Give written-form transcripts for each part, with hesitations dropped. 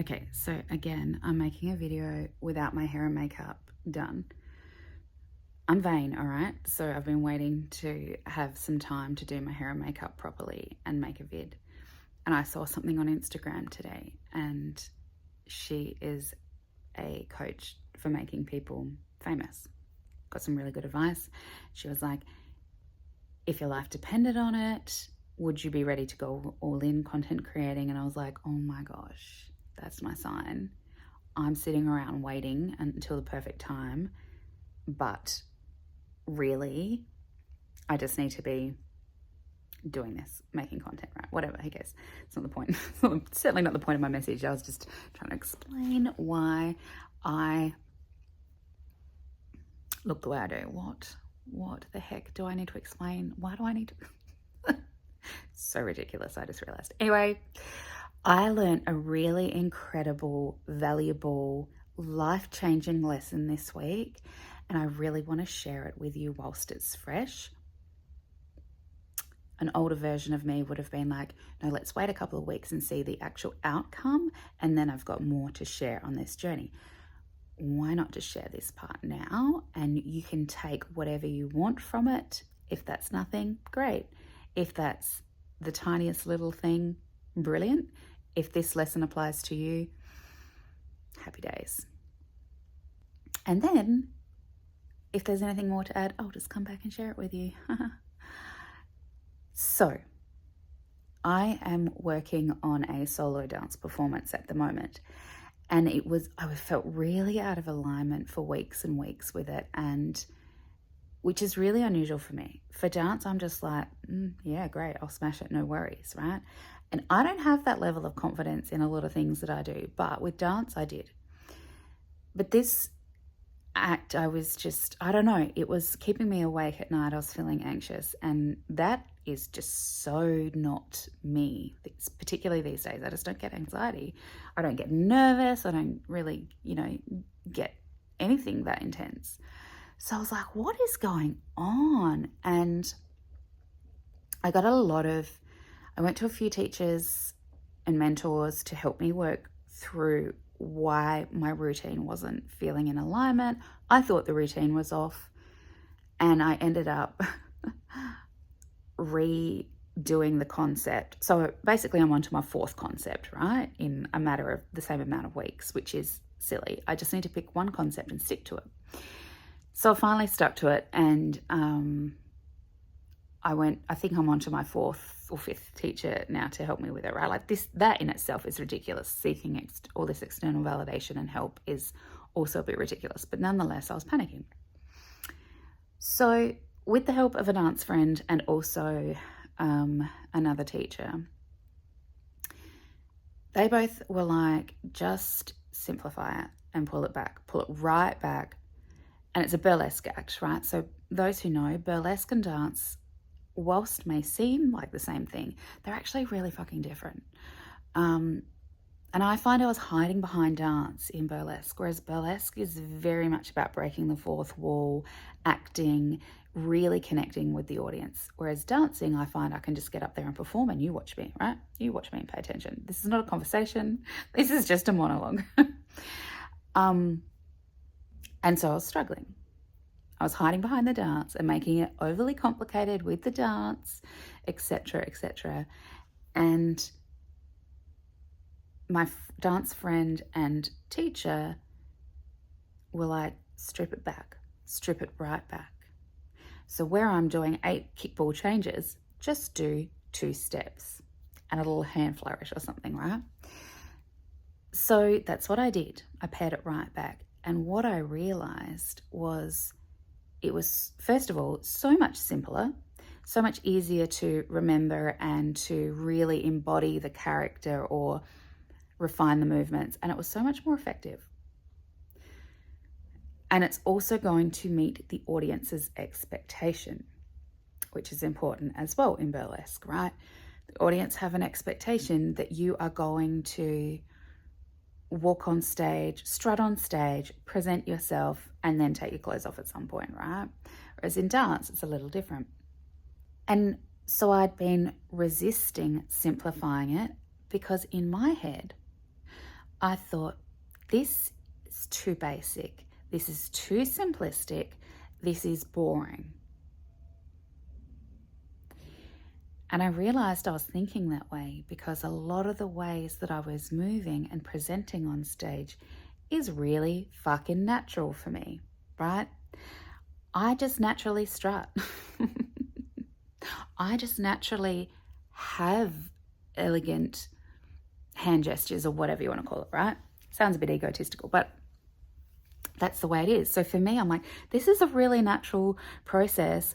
Okay, so again, I'm making a video without my hair and makeup done. I'm vain, all right? So I've been waiting to have some time to do my hair and makeup properly and make a vid. And I saw something on Instagram today, and she is a coach for making people famous. Got some really good advice. She was like, if your life depended on it, would you be ready to go all in content creating? And I was like, oh my gosh, that's my sign. I'm sitting around waiting until the perfect time, but really, I just need to be doing this, making content, right? Whatever, who cares? It's not the point. It's certainly not the point of my message. I was just trying to explain why I look the way I do. What the heck do I need to explain? Why do I need to? So ridiculous, I just realized. Anyway, I learned a really incredible, valuable, life-changing lesson this week, and I really want to share it with you whilst it's fresh. An older version of me would have been like, no, let's wait a couple of weeks and see the actual outcome, and then I've got more to share on this journey. Why not just share this part now, and you can take whatever you want from it. If that's nothing, great. If that's the tiniest little thing, brilliant. If this lesson applies to you, happy days. And then, if there's anything more to add, I'll just come back and share it with you. So, I am working on a solo dance performance at the moment, and I felt really out of alignment for weeks and weeks with it, and which is really unusual for me. For dance, I'm just like, yeah, great, I'll smash it, no worries, right? And I don't have that level of confidence in a lot of things that I do, but with dance, I did. But this act, I don't know, it was keeping me awake at night. I was feeling anxious, and that is just so not me. It's particularly these days, I just don't get anxiety. I don't get nervous. I don't really, get anything that intense. So I was like, what is going on? And I went to a few teachers and mentors to help me work through why my routine wasn't feeling in alignment. I thought the routine was off, and I ended up redoing the concept. So basically I'm onto my fourth concept, right? In a matter of the same amount of weeks, which is silly. I just need to pick one concept and stick to it. So I finally stuck to it, and I think I'm onto my fourth or fifth teacher now to help me with it, right? Like that in itself is ridiculous. Seeking all this external validation and help is also a bit ridiculous, but nonetheless, I was panicking. So with the help of a dance friend and also another teacher, they both were like, just simplify it and pull it right back. And it's a burlesque act, right? So those who know, burlesque and dance, whilst may seem like the same thing, they're actually really fucking different. And I find I was hiding behind dance in burlesque, whereas burlesque is very much about breaking the fourth wall, acting, really connecting with the audience. Whereas dancing, I find I can just get up there and perform and you watch me, right? You watch me and pay attention. This is not a conversation. This is just a monologue. And so I was struggling. I was hiding behind the dance and making it overly complicated with the dance, etc., etc. And my dance friend and teacher were like, strip it back, strip it right back. So where I'm doing 8 kickball changes, just do 2 steps and a little hand flourish or something, right? So that's what I did. I pared it right back. And what I realized was it was, first of all, so much simpler, so much easier to remember and to really embody the character or refine the movements. And it was so much more effective. And it's also going to meet the audience's expectation, which is important as well in burlesque, right? The audience have an expectation that you are going to walk on stage, strut on stage, present yourself, and then take your clothes off at some point, right? Whereas in dance, it's a little different. And so I'd been resisting simplifying it because in my head, I thought, this is too basic. This is too simplistic. This is boring. And I realized I was thinking that way because a lot of the ways that I was moving and presenting on stage is really fucking natural for me, right? I just naturally strut. I just naturally have elegant hand gestures or whatever you want to call it, right? Sounds a bit egotistical, but that's the way it is. So for me, I'm like, this is a really natural process,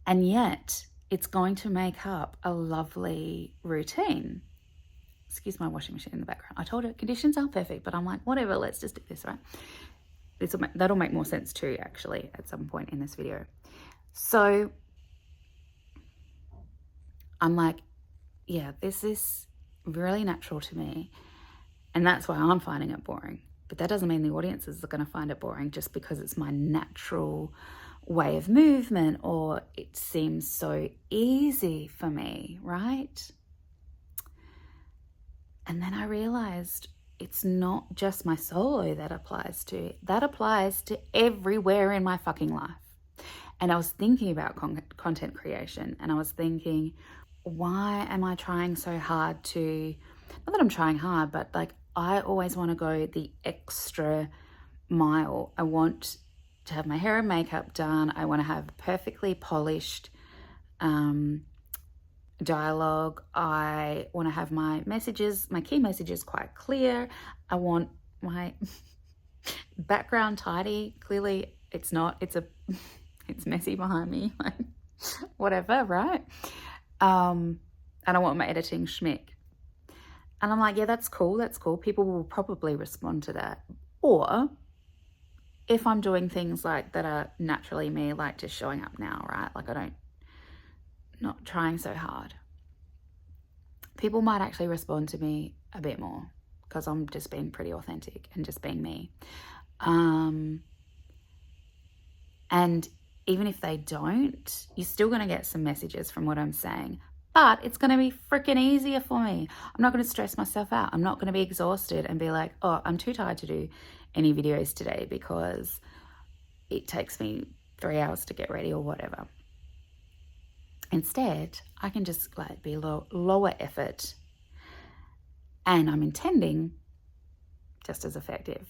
and yet it's going to make up a lovely routine. Excuse my washing machine in the background. I told her conditions aren't perfect, but I'm like, whatever, let's just do this, right? That'll make more sense too, actually, at some point in this video. So I'm like, yeah, this is really natural to me, and that's why I'm finding it boring. But that doesn't mean the audiences are going to find it boring just because it's my natural way of movement or it seems so easy for me, right? And then I realized it's not just my solo that applies to everywhere in my fucking life. And I was thinking about content creation, and I was thinking, why am I trying so hard not that I'm trying hard, but like I always want to go the extra mile. I want to have my hair and makeup done. I want to have perfectly polished dialogue. I want to have my key messages quite clear. I want my background tidy. Clearly it's not, it's messy behind me, like whatever, right? And I want my editing schmick. And I'm like, yeah, that's cool. People will probably respond to that. Or if I'm doing things like that are naturally me, like just showing up now, right? Like not trying so hard. People might actually respond to me a bit more because I'm just being pretty authentic and just being me. And even if they don't, you're still going to get some messages from what I'm saying. But it's going to be freaking easier for me. I'm not going to stress myself out. I'm not going to be exhausted and be like, oh, I'm too tired to do any videos today because it takes me 3 hours to get ready or whatever. Instead, I can just like be lower effort, and I'm intending just as effective,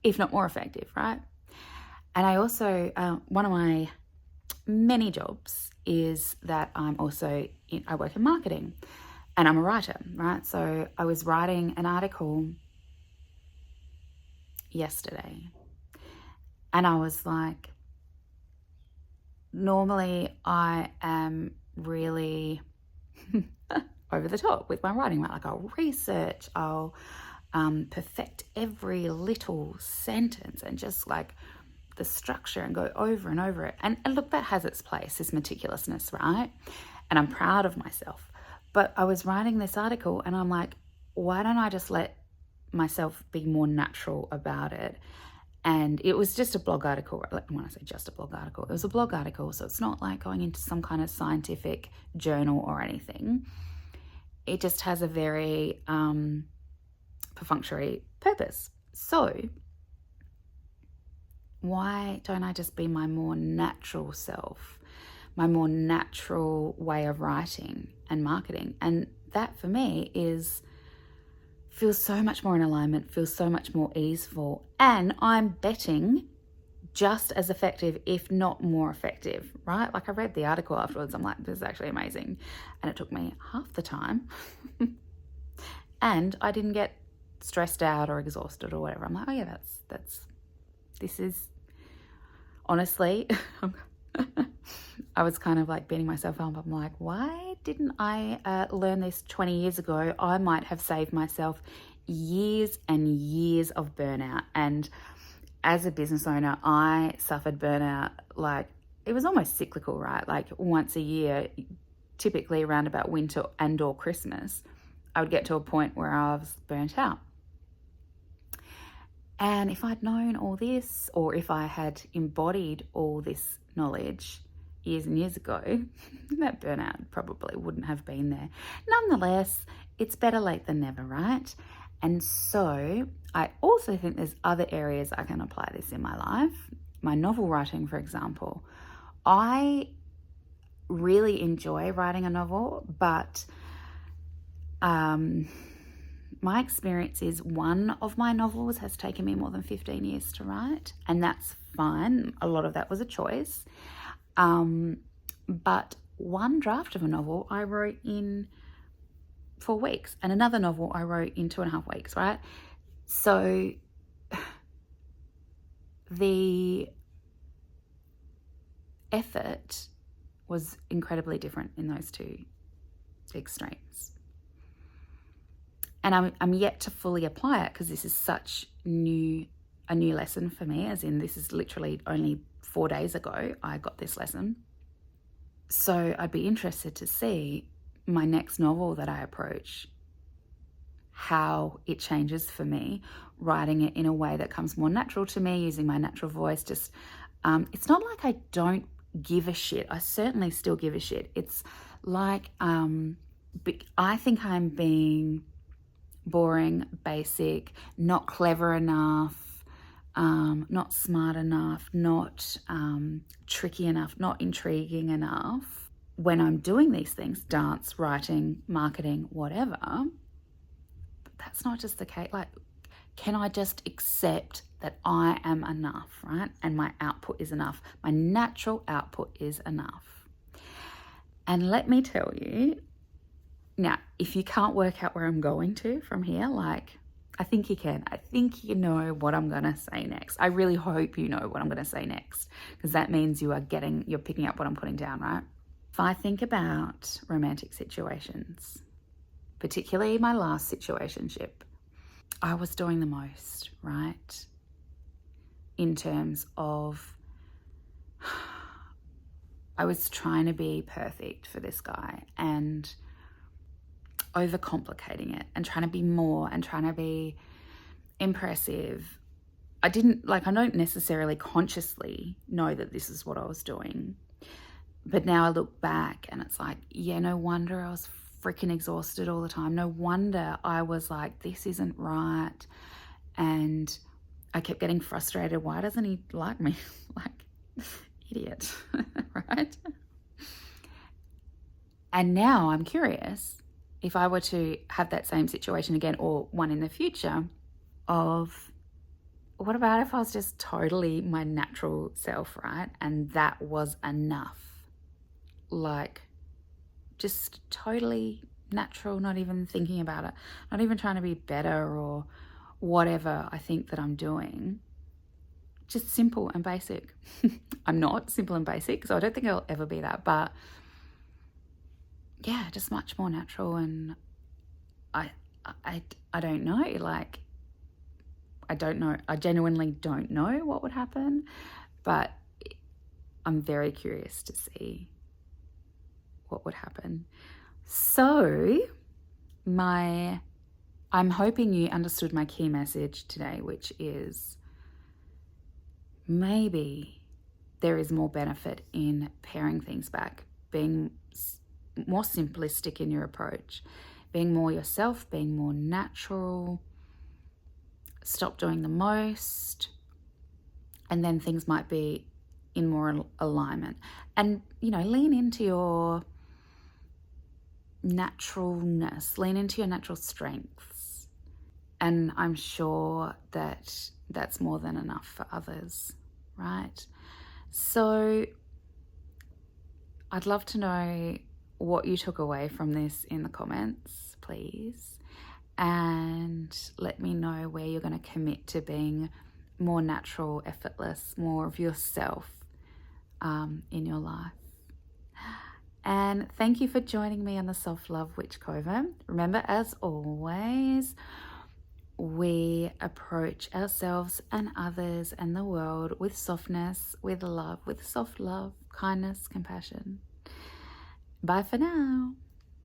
if not more effective, right? And I also, one of my many jobs is that I work in marketing and I'm a writer, right? So I was writing an article yesterday and I was like, normally I am really over the top with my writing, right? Like I'll research, I'll perfect every little sentence and just like the structure and go over and over it. And look, that has its place, this meticulousness, right? And I'm proud of myself. But I was writing this article and I'm like, why don't I just let myself be more natural about it? And it was just a blog article. When I say just a blog article, it was a blog article. So it's not like going into some kind of scientific journal or anything. It just has a very perfunctory purpose. So why don't I just be my more natural self, my more natural way of writing and marketing? And that for me feels so much more in alignment, feels so much more easeful. And I'm betting just as effective, if not more effective, right? Like I read the article afterwards. I'm like, this is actually amazing. And it took me half the time. And I didn't get stressed out or exhausted or whatever. I'm like, oh yeah, this is honestly, I was kind of like beating myself up. I'm like, why didn't I learn this 20 years ago? I might have saved myself years and years of burnout. And as a business owner, I suffered burnout, like it was almost cyclical, right? Like once a year, typically around about winter and or Christmas, I would get to a point where I was burnt out. And if I'd known all this, or if I had embodied all this knowledge years and years ago, that burnout probably wouldn't have been there. Nonetheless, it's better late than never, right? And so I also think there's other areas I can apply this in my life. My novel writing, for example. I really enjoy writing a novel, but my experience is one of my novels has taken me more than 15 years to write, and that's fine. A lot of that was a choice. But one draft of a novel I wrote in 4 weeks, and another novel I wrote in 2.5 weeks, right? So the effort was incredibly different in those two extremes. And I'm yet to fully apply it because this is such a new lesson for me, as in this is literally only 4 days ago I got this lesson. So I'd be interested to see my next novel that I approach, how it changes for me, writing it in a way that comes more natural to me, using my natural voice. Just it's not like I don't give a shit. I certainly still give a shit. It's like I think I'm being boring, basic, not clever enough, not smart enough, not tricky enough, not intriguing enough. When I'm doing these things, dance, writing, marketing, whatever, that's not just the case. Like, can I just accept that I am enough, right? And my output is enough. My natural output is enough. And let me tell you, now, if you can't work out where I'm going to from here, like, I think you can. I think you know what I'm going to say next. I really hope you know what I'm going to say next, because that means you're picking up what I'm putting down, right? If I think about romantic situations, particularly my last situationship, I was doing the most, right? In terms of, I was trying to be perfect for this guy and overcomplicating it and trying to be more and trying to be impressive. I don't necessarily consciously know that this is what I was doing. But now I look back and it's like, yeah, no wonder I was freaking exhausted all the time. No wonder I was like, this isn't right. And I kept getting frustrated. Why doesn't he like me? Like, idiot, right? And now I'm curious, if I were to have that same situation again, or one in the future, of what about if I was just totally my natural self, right? And that was enough. Like, just totally natural, not even thinking about it, not even trying to be better or whatever I think that I'm doing. Just simple and basic. I'm not simple and basic, so I don't think I'll ever be that, but yeah, just much more natural. And I don't know, like, I don't know. I genuinely don't know what would happen, but I'm very curious to see what would happen. So I'm hoping you understood my key message today, which is maybe there is more benefit in paring things back, being more simplistic in your approach, being more yourself, being more natural, stop doing the most, and then things might be in more alignment. And, lean into your naturalness, lean into your natural strengths. And I'm sure that that's more than enough for others, right? So I'd love to know what you took away from this in the comments, please. And let me know where you're going to commit to being more natural, effortless, more of yourself in your life. And thank you for joining me on the Self-Love Witch Coven. Remember, as always, we approach ourselves and others and the world with softness, with love, with soft love, kindness, compassion. Bye for now.